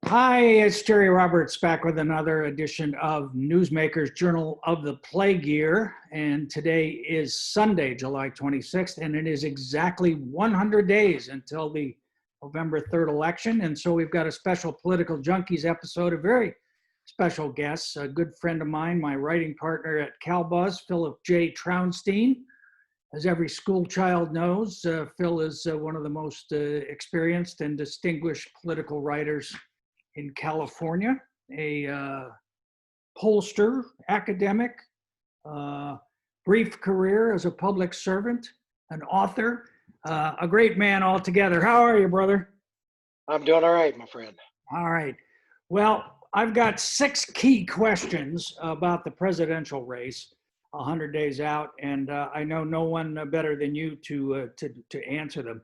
Hi, it's Jerry Roberts back with another edition of Newsmakers Journal of the Plague Year. And today is Sunday, July 26th, and it is exactly 100 days until the November 3rd election. And so we've got a special Political Junkies episode, a very special guest, a good friend of mine, my writing partner at Calbuzz, Philip J. Trounstine. As every school child knows, Phil is one of the most experienced and distinguished political writers in California, a pollster, academic, brief career as a public servant, an author, a great man altogether. How are you, brother? I'm doing all right, my friend. All right. Well, I've got 6 key questions about the presidential race, 100 days out, and I know no one better than you to answer them.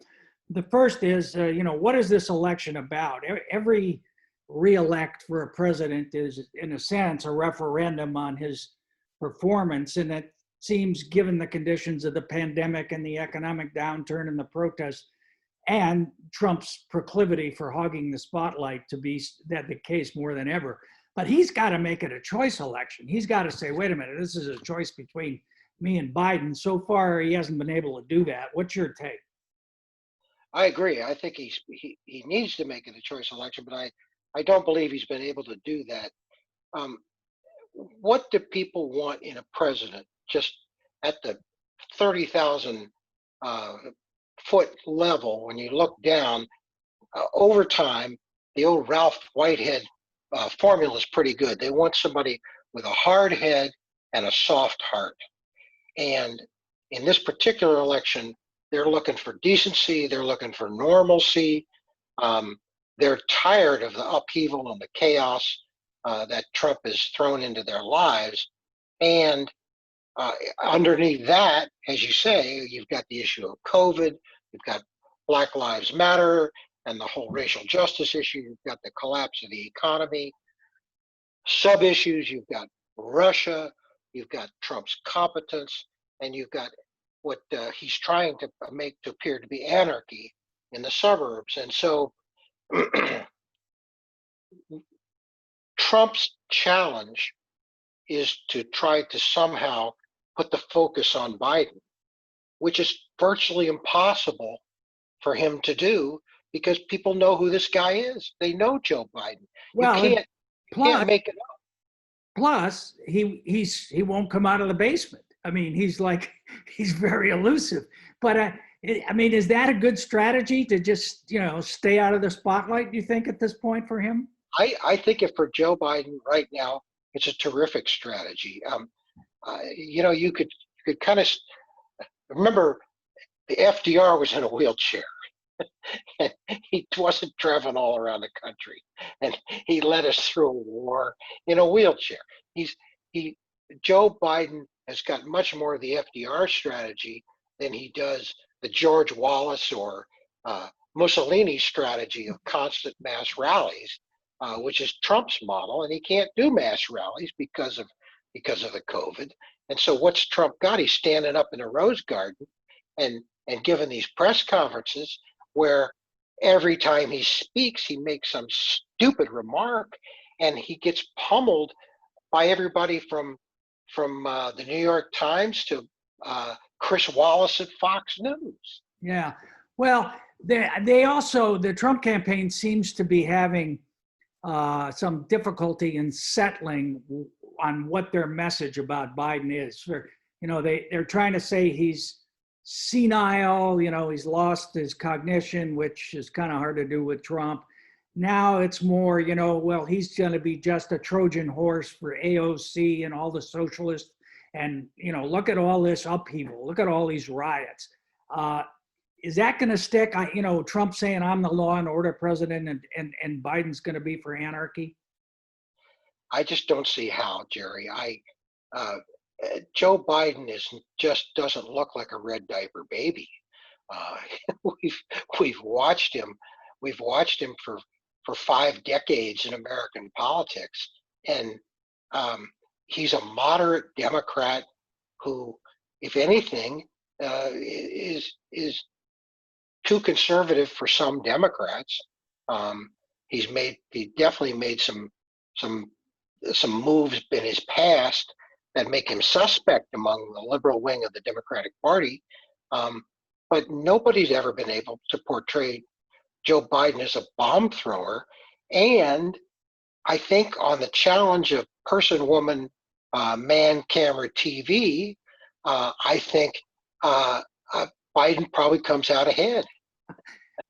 The first is, what is this election about? Every re-elect for a president is, in a sense, a referendum on his performance. And it seems, given the conditions of the pandemic and the economic downturn and the protests and Trump's proclivity for hogging the spotlight, to be that the case more than ever. But he's got to make it a choice election. He's got to say, wait a minute, this is a choice between me and Biden. So far, he hasn't been able to do that. What's your take? I agree. I think he needs to make it a choice election, but I don't believe he's been able to do that. What do people want in a president just at the 30,000 foot level? When you look down over time, the old Ralph Whitehead formula is pretty good. They want somebody with a hard head and a soft heart. And in this particular election, they're looking for decency. They're looking for normalcy. They're tired of the upheaval and the chaos that Trump has thrown into their lives. And underneath that, as you say, you've got the issue of COVID, you've got Black Lives Matter and the whole racial justice issue, you've got the collapse of the economy, sub-issues, you've got Russia, you've got Trump's competence, and you've got what he's trying to make to appear to be anarchy in the suburbs. And so Trump's challenge is to try to somehow put the focus on Biden, which is virtually impossible for him to do because people know who this guy is. They know Joe Biden. Well, you can't make it up. Plus, he won't come out of the basement. I mean, he's very elusive. But is that a good strategy to just, stay out of the spotlight, do you think, at this point for him? I think if for Joe Biden right now, it's a terrific strategy. You could kind of remember the FDR was in a wheelchair. And he wasn't driven all around the country, and he led us through a war in a wheelchair. Joe Biden has got much more of the FDR strategy than he does the George Wallace or Mussolini strategy of constant mass rallies, which is Trump's model, and he can't do mass rallies because of the COVID. And so what's Trump got? He's standing up in a rose garden and giving these press conferences where every time he speaks, he makes some stupid remark, and he gets pummeled by everybody from the New York Times to Chris Wallace at Fox News. Yeah. Well, they also, the Trump campaign seems to be having some difficulty in settling on what their message about Biden is. They're trying to say he's senile, he's lost his cognition, which is kind of hard to do with Trump. Now it's more, he's going to be just a Trojan horse for AOC and all the socialists. And, look at all this upheaval. Look at all these riots. Is that going to stick? Trump saying I'm the law and order president and Biden's going to be for anarchy? I just don't see how, Jerry. Joe Biden just doesn't look like a red diaper baby. We've watched him. We've watched him for 5 decades in American politics, and he's a moderate Democrat who, if anything, is too conservative for some Democrats. he definitely made some moves in his past that make him suspect among the liberal wing of the Democratic Party. But nobody's ever been able to portray Joe Biden as a bomb thrower. And I think on the challenge of person, woman, man, camera, TV, I think Biden probably comes out ahead.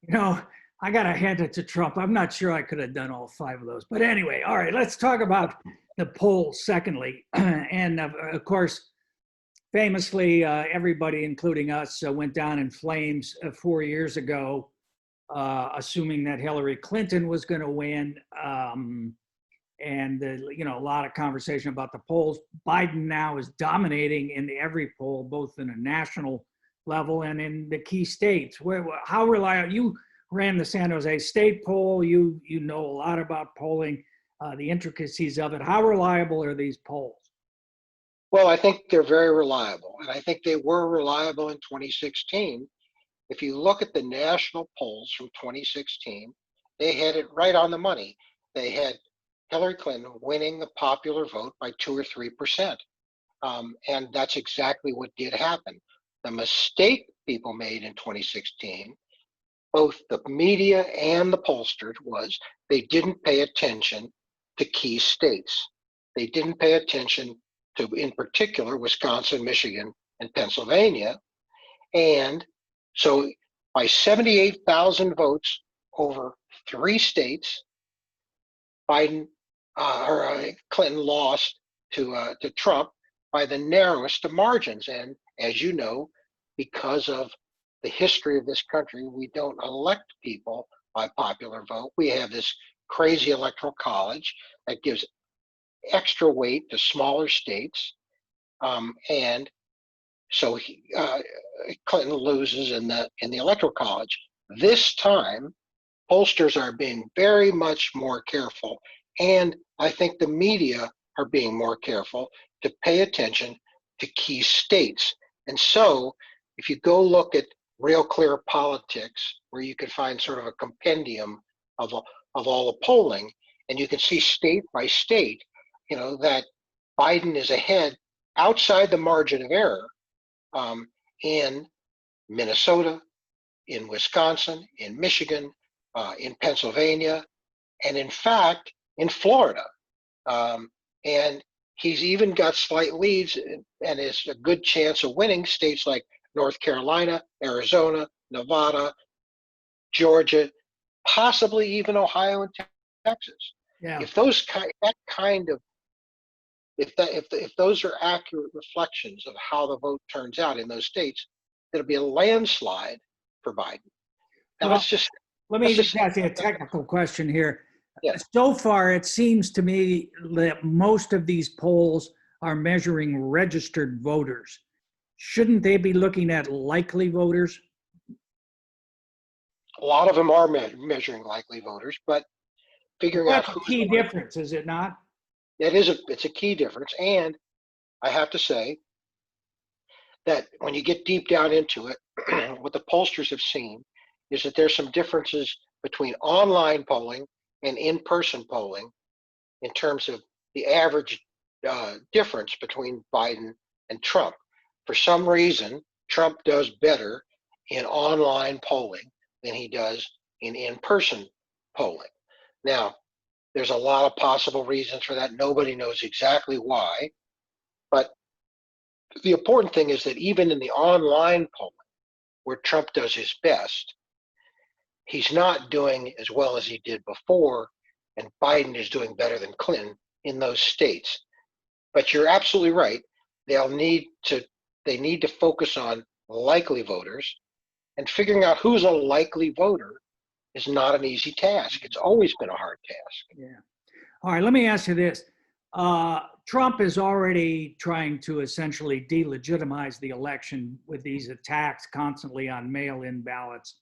You know, I got to hand it to Trump. I'm not sure I could have done all 5 of those. But anyway, all right, let's talk about the poll secondly. And of course, famously, everybody, including us, went down in flames 4 years ago, assuming that Hillary Clinton was going to win. And a lot of conversation about the polls. Biden now is dominating in every poll, both in a national level and in the key states. How reliable? You ran the San Jose State poll. You know a lot about polling, the intricacies of it. How reliable are these polls? Well, I think they're very reliable, and I think they were reliable in 2016. If you look at the national polls from 2016, they had it right on the money. They had Hillary Clinton winning the popular vote by 2 or 3%. And that's exactly what did happen. The mistake people made in 2016, both the media and the pollsters, was they didn't pay attention to key states. They didn't pay attention to, in particular, Wisconsin, Michigan, and Pennsylvania. And so by 78,000 votes over 3 states, Clinton lost to Trump by the narrowest of margins. And as you know, because of the history of this country, we don't elect people by popular vote. We have this crazy electoral college that gives extra weight to smaller states. And so Clinton loses in the electoral college. This time, pollsters are being very much more careful, and I think the media are being more careful to pay attention to key states. And so if you go look at Real Clear Politics, where you can find sort of a compendium of all the polling, and you can see state by state, that Biden is ahead outside the margin of error in Minnesota, in Wisconsin, in Michigan, in Pennsylvania, and in fact, in Florida. And he's even got slight leads and is a good chance of winning states like North Carolina, Arizona, Nevada, Georgia, possibly even Ohio and Texas. Yeah. If those are accurate reflections of how the vote turns out in those states, it'll be a landslide for Biden. Now, Well, let me just ask you a technical question here. Yeah. So far, it seems to me that most of these polls are measuring registered voters. Shouldn't they be looking at likely voters? A lot of them are measuring likely voters, but figuring out That's a key difference, is it not? It's a key difference. And I have to say that when you get deep down into it, what the pollsters have seen is that there's some differences between online polling and in-person polling in terms of the average difference between Biden and Trump. For some reason, Trump does better in online polling than he does in in-person polling. Now, there's a lot of possible reasons for that. Nobody knows exactly why. But the important thing is that even in the online polling, where Trump does his best, he's not doing as well as he did before, and Biden is doing better than Clinton in those states. But you're absolutely right. They need to focus on likely voters, and figuring out who's a likely voter is not an easy task. It's always been a hard task. Yeah. All right, let me ask you this. Trump is already trying to essentially delegitimize the election with these attacks constantly on mail-in ballots.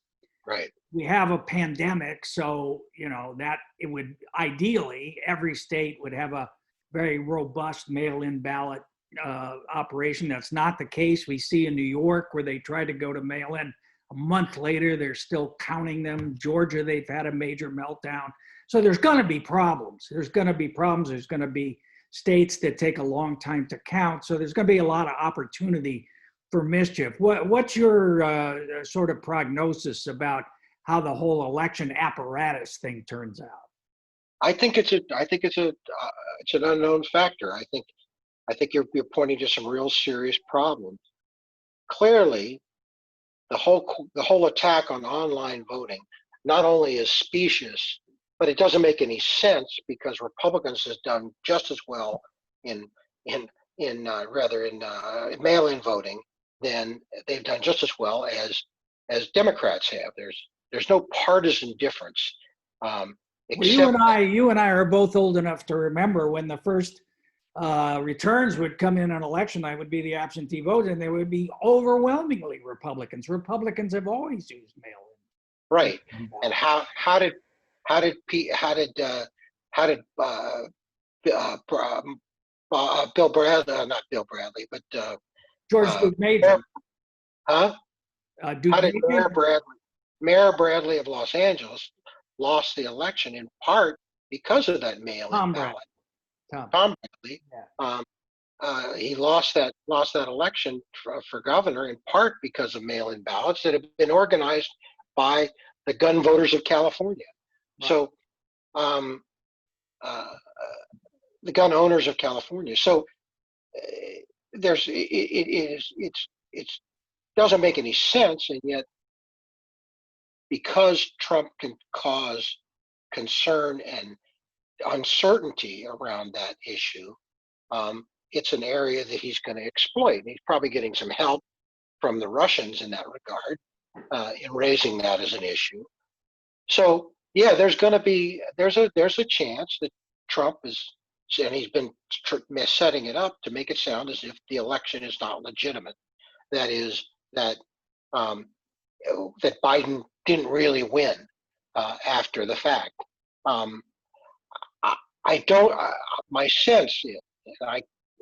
Right. We have a pandemic, so that it would ideally every state would have a very robust mail-in ballot operation. That's not the case. We see in New York where they try to go to mail-in A month later, they're still counting them. Georgia, they've had a major meltdown. So there's going to be problems. There's going to be problems. There's going to be states that take a long time to count. So there's going to be a lot of opportunity for mischief. What's your sort of prognosis about how the whole election apparatus thing turns out? I think it's an unknown factor. I think you're pointing to some real serious problems. Clearly, the whole attack on online voting not only is specious, but it doesn't make any sense because Republicans has done just as well in mail-in voting than they've done just as well as Democrats have. There's no partisan difference. Well, you and I are both old enough to remember when the first returns would come in on election night would be the absentee vote, and they would be overwhelmingly Republicans. Republicans have always used mail-in. Right. And how did Bill Bradley, not Bill Bradley, but George Duke Major. How did Mayor Bradley of Los Angeles lost the election in part because of that mail-in ballot? Tom Bradley. Yeah. He lost that election for governor in part because of mail-in ballots that have been organized by the gun voters of California. Right. So, the gun owners of California. So, it doesn't make any sense, and yet because Trump can cause concern and uncertainty around that issue, it's an area that he's going to exploit. He's probably getting some help from the Russians in that regard, in raising that as an issue. So yeah, there's a chance that Trump is, and he's been setting it up to make it sound as if the election is not legitimate. That is that Biden didn't really win after the fact. My sense is, and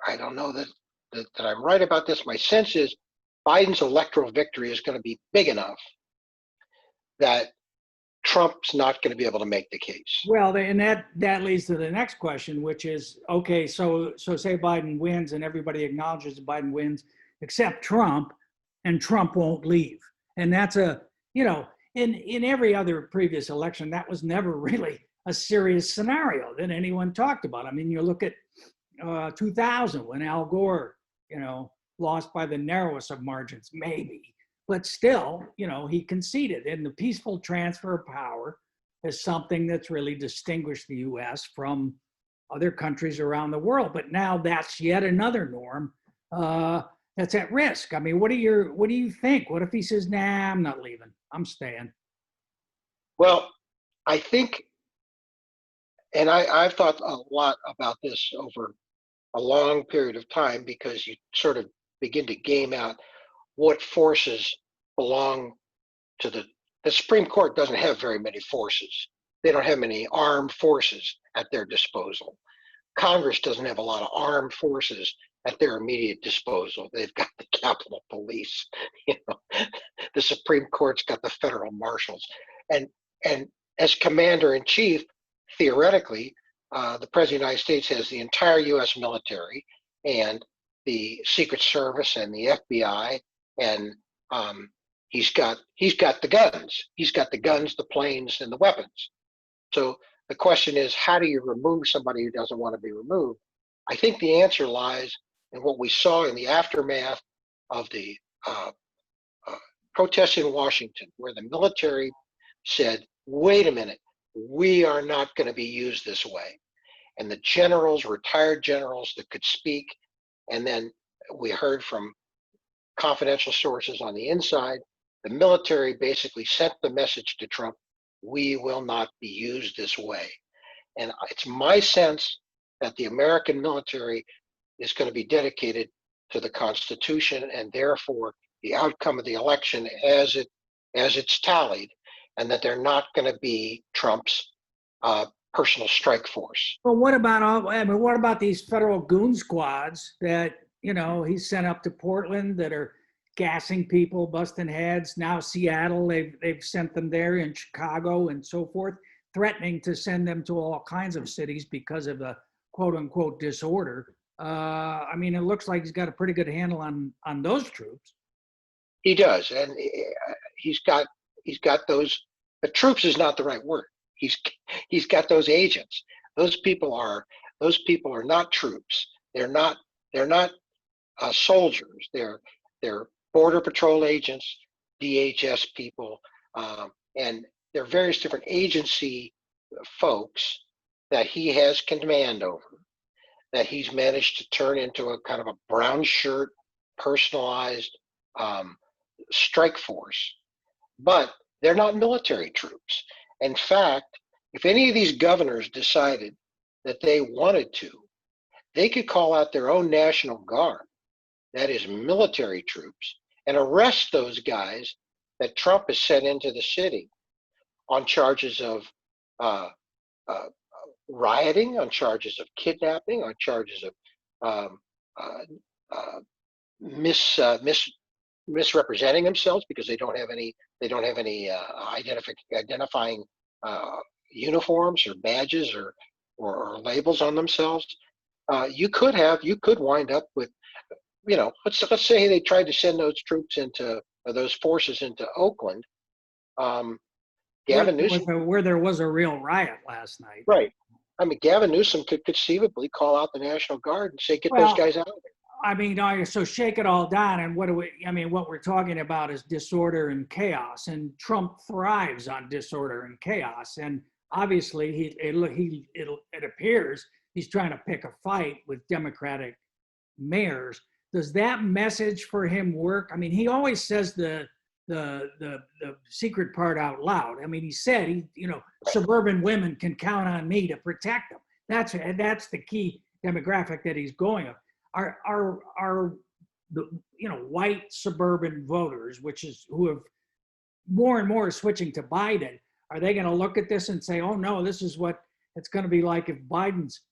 I don't know that I'm right about this. My sense is Biden's electoral victory is going to be big enough that Trump's not going to be able to make the case. Well, and that leads to the next question, which is, okay, so say Biden wins and everybody acknowledges Biden wins except Trump, and Trump won't leave. And that's in every other previous election, that was never really a serious scenario that anyone talked about. I mean, you look at 2000 when Al Gore, lost by the narrowest of margins, maybe, but still, he conceded. And the peaceful transfer of power is something that's really distinguished the U.S. from other countries around the world. But now that's yet another norm that's at risk. I mean, what do you think? What if he says, "Nah, I'm not leaving. I'm staying"? Well, I think, and I've thought a lot about this over a long period of time, because you sort of begin to game out what forces belong to the Supreme Court. Doesn't have very many forces. They don't have many armed forces at their disposal. Congress doesn't have a lot of armed forces at their immediate disposal. They've got the Capitol Police. The Supreme Court's got the federal marshals, and as commander in chief, theoretically, the President of the United States has the entire U.S. military and the Secret Service and the FBI, and he's got the guns. He's got the guns, the planes, and the weapons. So the question is, how do you remove somebody who doesn't want to be removed? I think the answer lies in what we saw in the aftermath of the protests in Washington, where the military said, "Wait a minute, we are not going to be used this way." And the generals, retired generals that could speak, and then we heard from confidential sources on the inside, the military basically sent the message to Trump, "We will not be used this way." And it's my sense that the American military is going to be dedicated to the Constitution, and therefore the outcome of the election as it's tallied, and that they're not going to be Trump's personal strike force. Well, what about these federal goon squads that he sent up to Portland that are gassing people, busting heads. Now Seattle, they've sent them there, in Chicago and so forth, threatening to send them to all kinds of cities because of the quote unquote disorder. I mean, it looks like he's got a pretty good handle on those troops. He does, and he's got those. But troops is not the right word. He's got those agents. Those people are not troops. They're not soldiers. They're border patrol agents, DHS people, and there are various different agency folks that he has command over, that he's managed to turn into a kind of a brown shirt, personalized strike force. But they're not military troops. In fact, if any of these governors decided that they wanted to, they could call out their own National Guard, that is military troops, and arrest those guys that Trump has sent into the city on charges of rioting, on charges of kidnapping, on charges of misrepresenting themselves because they don't have any identifying uniforms or badges or labels on themselves. You could wind up with, let's say they tried to send those troops those forces into Oakland. Gavin Newsom, where there was a real riot last night. Right. I mean, Gavin Newsom could conceivably call out the National Guard and say, get those guys out of there. I mean, so shake it all down. And what we're talking about is disorder and chaos. And Trump thrives on disorder and chaos. And obviously, it appears he's trying to pick a fight with Democratic mayors. Does that message for him work? I mean, he always says the secret part out loud. I mean, he said, suburban women can count on me to protect them. That's the key demographic that he's going of. Are the white suburban voters, who have more and more switching to Biden, are they going to look at this and say, oh no, this is what it's going to be like if Biden's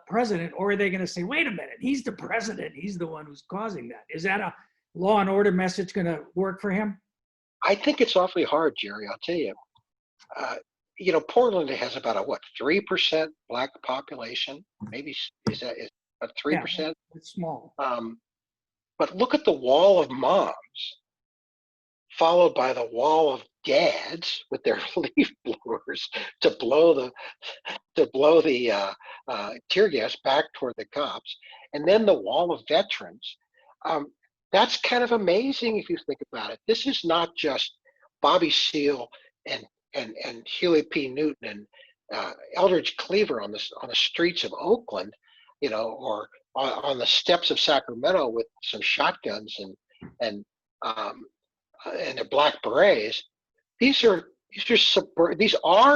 president? Or are they going to say, wait a minute, he's the president, he's the one who's causing that? Is that a law and order message going to work for him? I think it's awfully hard, Jerry. I'll tell you. Portland has about a 3% black population. Maybe is about 3%. Yeah, it's small. But look at the wall of moms, followed by the wall of dads with their leaf blowers to blow the tear gas back toward the cops, and then the wall of veterans. That's kind of amazing if you think about it. This is not just Bobby Seale and Huey P. Newton and Eldridge Cleaver on the streets of Oakland, or on the steps of Sacramento with some shotguns and their black berets. These are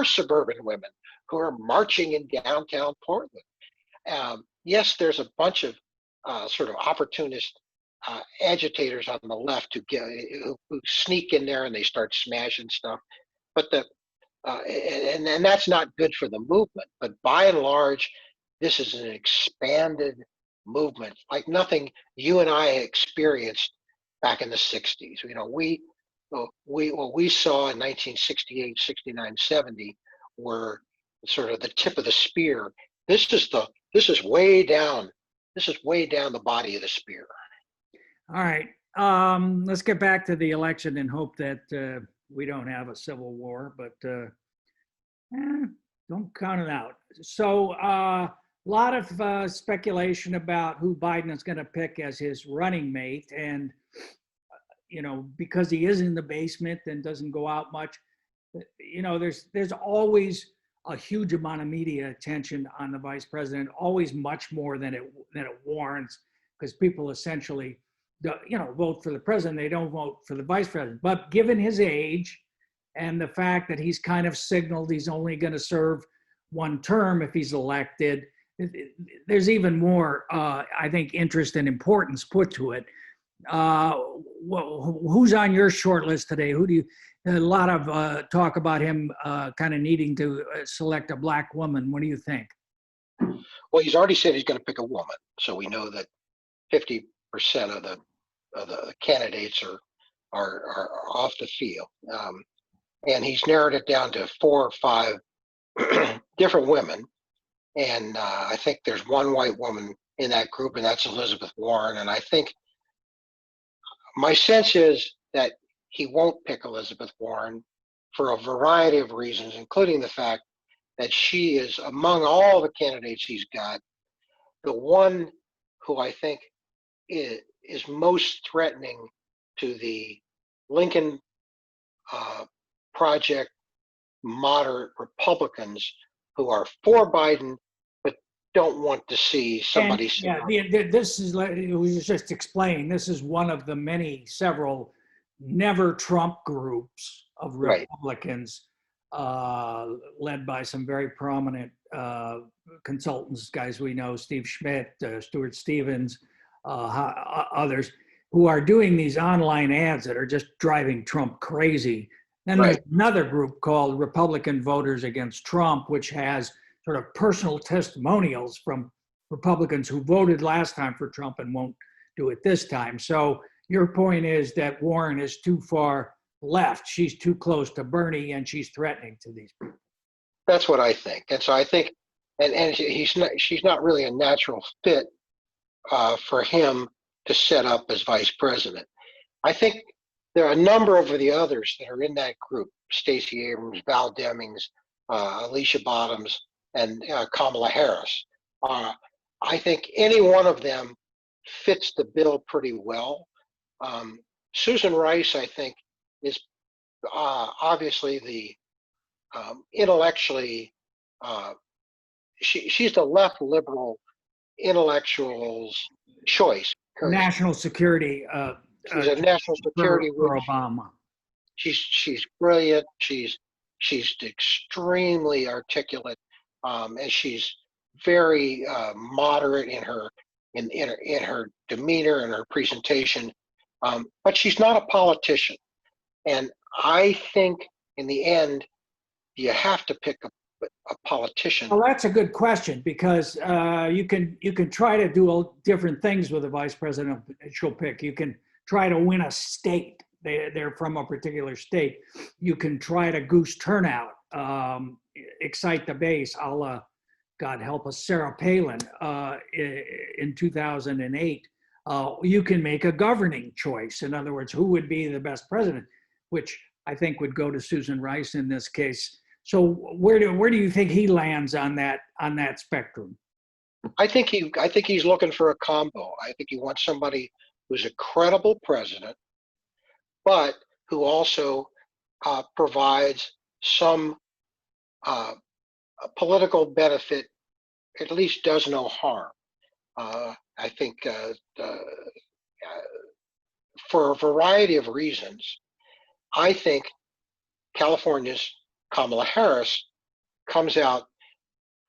suburban women who are marching in downtown Portland. Yes, there's a bunch of sort of opportunist agitators on the left who sneak in there and they start smashing stuff, but and that's not good for the movement. But by and large, this is an expanded movement like nothing you and I experienced back in the 60s. What we saw in 1968, 69, 70 were sort of the tip of the spear. This is way down the body of the spear. All right. Let's get back to the election and hope that we don't have a civil war, but don't count it out. So a lot of speculation about who Biden is going to pick as his running mate. And, because he is in the basement and doesn't go out much, there's always a huge amount of media attention on the vice president, always much more than it warrants, because people essentially, vote for the president. They don't vote for the vice president. But given his age and the fact that he's kind of signaled he's only going to serve one term if he's elected, there's even more, I think, interest and importance put to it. Who's on your short list today? A lot of talk about him kind of needing to select a black woman. What do you think? Well, he's already said he's going to pick a woman. So we know that 50% of the the candidates are off the field, and he's narrowed it down to 4 or 5 different women, and I think there's one white woman in that group, and that's Elizabeth Warren. And I think my sense is that he won't pick Elizabeth Warren for a variety of reasons, including the fact that she is, among all the candidates he's got, the one who I think is most threatening to the Lincoln Project moderate Republicans who are for Biden but don't want to see somebody. And yeah, this is, we was just explaining, this is one of the several never Trump groups of Republicans, led by some very prominent consultants, guys we know, Steve Schmidt, Stuart Stevens, others, who are doing these online ads that are just driving Trump crazy. Then there's another group called Republican Voters Against Trump, which has sort of personal testimonials from Republicans who voted last time for Trump and won't do it this time. So your point is that Warren is too far left. She's too close to Bernie, and she's threatening to these people. That's what I think. And so I think, and she's not really a natural fit for him to set up as vice president. I think there are a number of the others that are in that group: Stacey Abrams, Val Demings, Alicia Bottoms, and Kamala Harris. I think any one of them fits the bill pretty well. Susan Rice, I think, is obviously the intellectually, she's the left liberal intellectual's choice. National security. She's a national security for Obama. She's brilliant. She's extremely articulate, and she's very moderate in her demeanor and her presentation. But she's not a politician, and I think in the end you have to pick a politician. Well, that's a good question, because you can try to do different things with a vice presidential pick. You can try to win a state. They're from a particular state. You can try to goose turnout, excite the base, a la, God help us, Sarah Palin in 2008. You can make a governing choice. In other words, who would be the best president, which I think would go to Susan Rice in this case. So where do you think he lands on that spectrum? I think he's looking for a combo. I think he wants somebody who's a credible president, but who also provides some political benefit, at least does no harm. I think for a variety of reasons, I think California's Kamala Harris comes out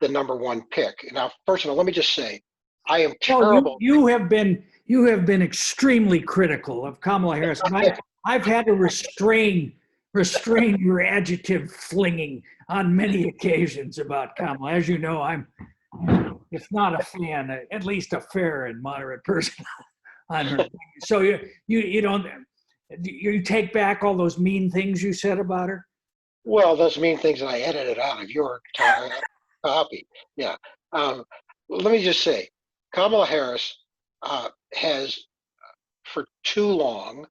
the #1 pick. Now, first of all, let me just say, I am terrible. You have been extremely critical of Kamala Harris. And I've had to restrain your adjective flinging on many occasions about Kamala. As you know, I'm, if not a fan, at least a fair and moderate person on her. So you don't, you take back all those mean things you said about her? Well, those mean things that I edited out of your copy. Yeah. Let me just say, Kamala Harris has for too long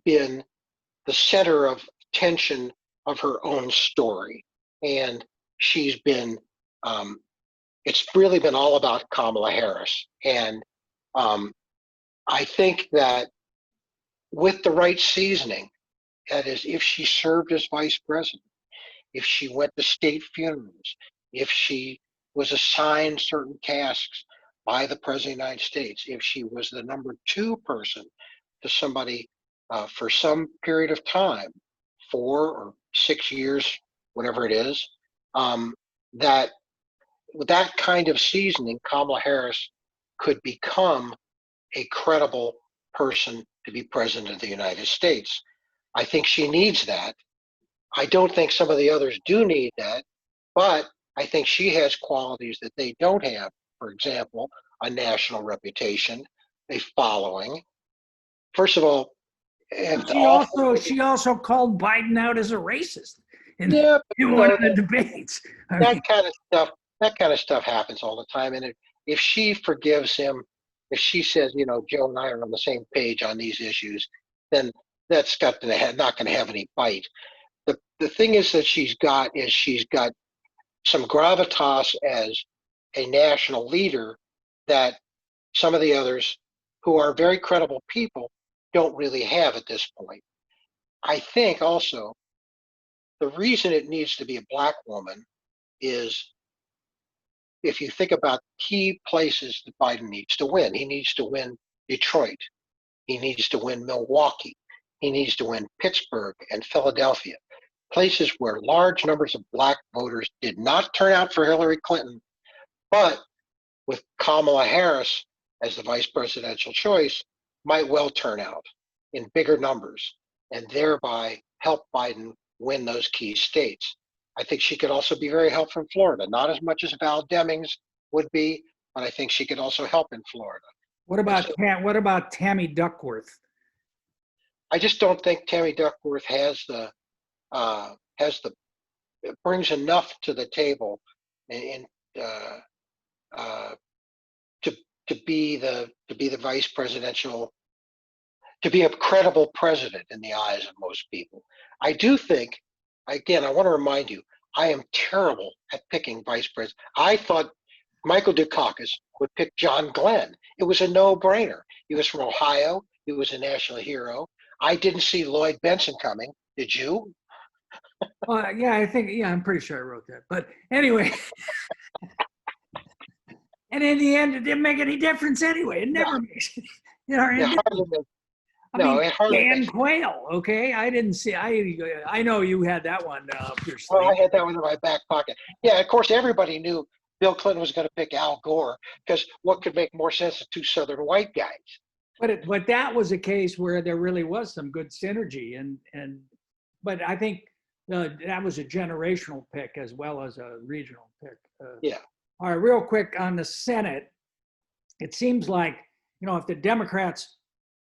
been the center of attention of her own story. And she's been, it's really been all about Kamala Harris. And I think that with the right seasoning, that is, if she served as vice president, if she went to state funerals, if she was assigned certain tasks by the President of the United States, if she was the #2 person to somebody for some period of time, 4 or 6 years, whatever it is, that with that kind of seasoning, Kamala Harris could become a credible person to be president of the United States. I think she needs that. I don't think some of the others do need that, but I think she has qualities that they don't have. For example, a national reputation, a following, first of all, if the She also called Biden out as a racist yeah, but, in one of the debates. I mean, that kind of stuff happens all the time. And if she forgives him, if she says, Joe and I are on the same page on these issues, then that's not going to have any bite. The thing is that she's got some gravitas as a national leader that some of the others who are very credible people don't really have at this point. I think also the reason it needs to be a black woman is if you think about key places that Biden needs to win. He needs to win Detroit. He needs to win Milwaukee. He needs to win Pittsburgh and Philadelphia, places where large numbers of black voters did not turn out for Hillary Clinton, but with Kamala Harris as the vice presidential choice, might well turn out in bigger numbers and thereby help Biden win those key states. I think she could also be very helpful in Florida, not as much as Val Demings would be, but I think she could also help in Florida. what about Tammy Duckworth? I just don't think Tammy Duckworth brings enough to the table and to be the vice presidential, to be a credible president in the eyes of most people. I do think, again, I want to remind you, I am terrible at picking vice president. I thought Michael Dukakis would pick John Glenn. It was a no-brainer. He was from Ohio. He was a national hero. I didn't see Lloyd Benson coming. Did you? I'm pretty sure I wrote that. But anyway, and in the end, it didn't make any difference anyway. It never makes it. Dan Quayle. Okay, I didn't see. I know you had that one up your sleeve. Well, I had that one in my back pocket. Yeah, of course, everybody knew Bill Clinton was going to pick Al Gore because what could make more sense than two Southern white guys? But that was a case where there really was some good synergy, but I think that was a generational pick as well as a regional pick. Yeah. All right, real quick on the Senate, it seems like if the Democrats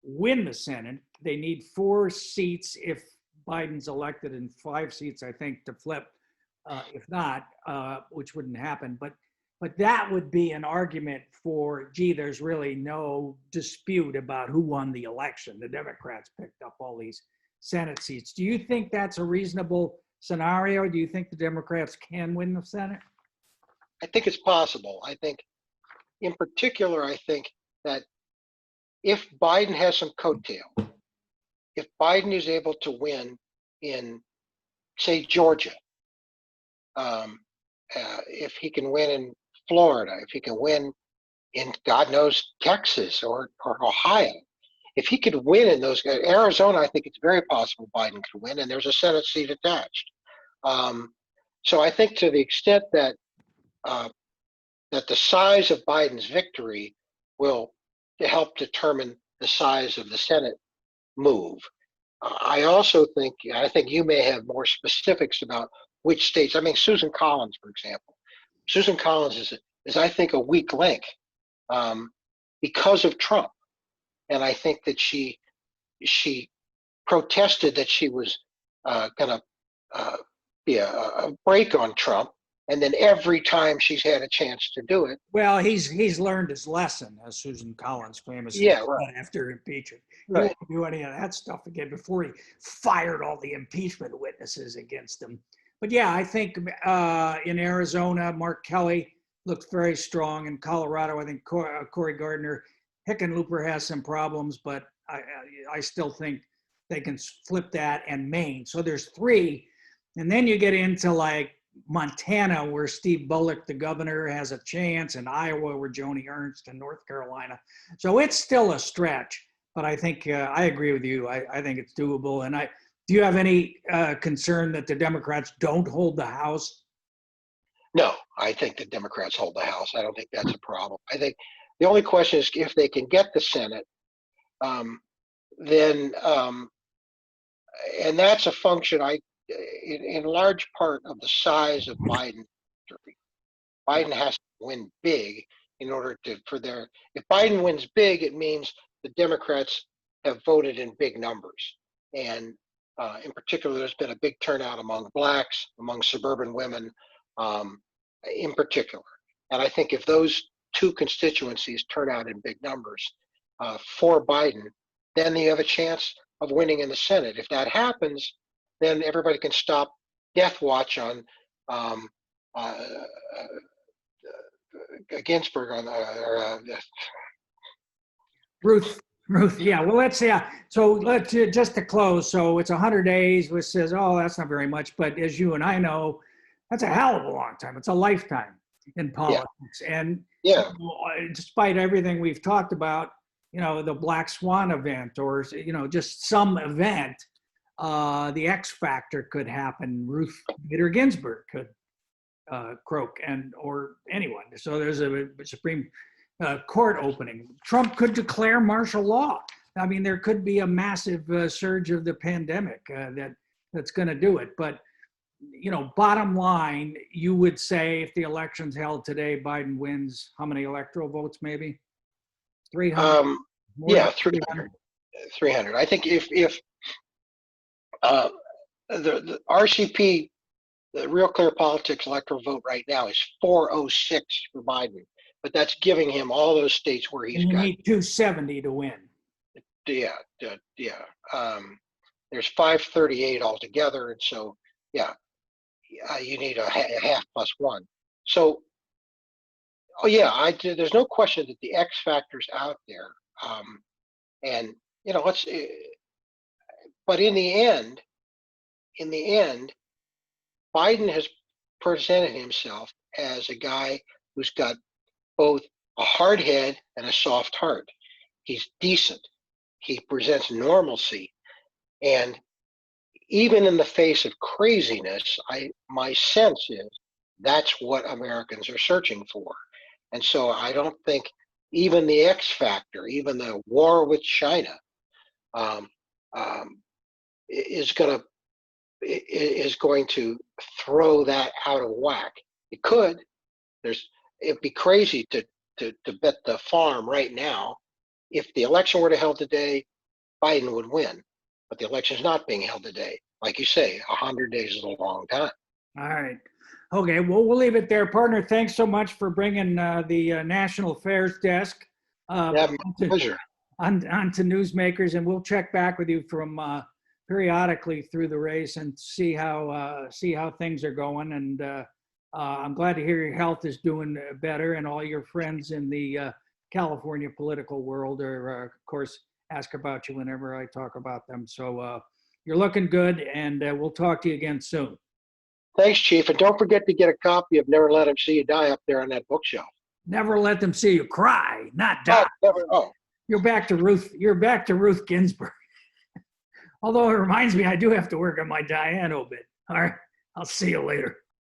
win the Senate, they need 4 seats if Biden's elected and 5 seats, I think, to flip. If not, which wouldn't happen, but that would be an argument for, there's really no dispute about who won the election. The Democrats picked up all these Senate seats. Do you think that's a reasonable scenario? Do you think the Democrats can win the Senate? I think it's possible. I think, in particular, that if Biden has some coattail, if Biden is able to win in, say, Georgia, if he can win in Florida, if he can win in, God knows, Texas or Ohio, if he could win in those, Arizona, I think it's very possible Biden could win, and there's a Senate seat attached. So I think to the extent that the size of Biden's victory will help determine the size of the Senate move. I think you may have more specifics about which states. I mean, Susan Collins, for example. Susan Collins is I think, a weak link because of Trump. And I think that she protested that she was going to be a break on Trump. And then every time she's had a chance to do it. Well, he's learned his lesson, as Susan Collins famously said after impeachment. He won't do any of that stuff again before he fired all the impeachment witnesses against him. But yeah, I think in Arizona, Mark Kelly looks very strong. In Colorado, I think Cory Gardner, Hickenlooper has some problems, but I still think they can flip that, and Maine. So there's 3. And then you get into like Montana, where Steve Bullock, the governor, has a chance, and Iowa, where Joni Ernst, and North Carolina. So it's still a stretch, but I think I agree with you. I think it's doable. And do you have any concern that the Democrats don't hold the House? No, I think the Democrats hold the House. I don't think that's a problem. I think the only question is if they can get the Senate, then, and that's a function, in large part, of the size of Biden's victory. Biden has to win big in order if Biden wins big, it means the Democrats have voted in big numbers. And in particular, there's been a big turnout among blacks, among suburban women in particular. And I think if those two constituencies turn out in big numbers for Biden, then you have a chance of winning in the Senate. If that happens, then everybody can stop death watch on Ginsburg on Ruth, yeah. Well, so let's just to close. So it's 100 days, which says, oh, that's not very much. But as you and I know, that's a hell of a long time. It's a lifetime in politics. And despite everything we've talked about, the Black Swan event or, just some event, the X factor could happen. Ruth Bader Ginsburg could croak or anyone. So there's a Supreme court opening. Trump could declare martial law. I mean, there could be a massive surge of the pandemic that's going to do it. But, bottom line, you would say if the election's held today, Biden wins how many electoral votes, maybe? 300? 300. 300. I think if the RCP, the Real Clear Politics electoral vote right now is 406 for Biden, but that's giving him all those states where he's got. You need 270 to win. Yeah. There's 538 altogether, and so you need a half plus one. So, there's no question that the X factor's out there, and let's. But in the end, Biden has presented himself as a guy who's got both a hard head and a soft heart. He's decent. He presents normalcy. And even in the face of craziness, my sense is that's what Americans are searching for. And so I don't think even the X factor, even the war with China, is going to throw that out of whack. It could. It'd be crazy to bet the farm right now. If the election were to held today, Biden would win. But the election is not being held today. Like you say, 100 days is a long time. All right. Okay, well, we'll leave it there. Partner, thanks so much for bringing the National Affairs Desk My pleasure. onto Newsmakers, and we'll check back with you from periodically through the race and see how things are going. And I'm glad to hear your health is doing better, and all your friends in the California political world are, of course, ask about you whenever I talk about them. So you're looking good, and we'll talk to you again soon. Thanks, Chief. And don't forget to get a copy of Never Let Him See You Die up there on that bookshelf. Never let them see you cry, not die. You're back to Ruth Ginsburg. Although it reminds me, I do have to work on my Diane obit. All right, I'll see you later.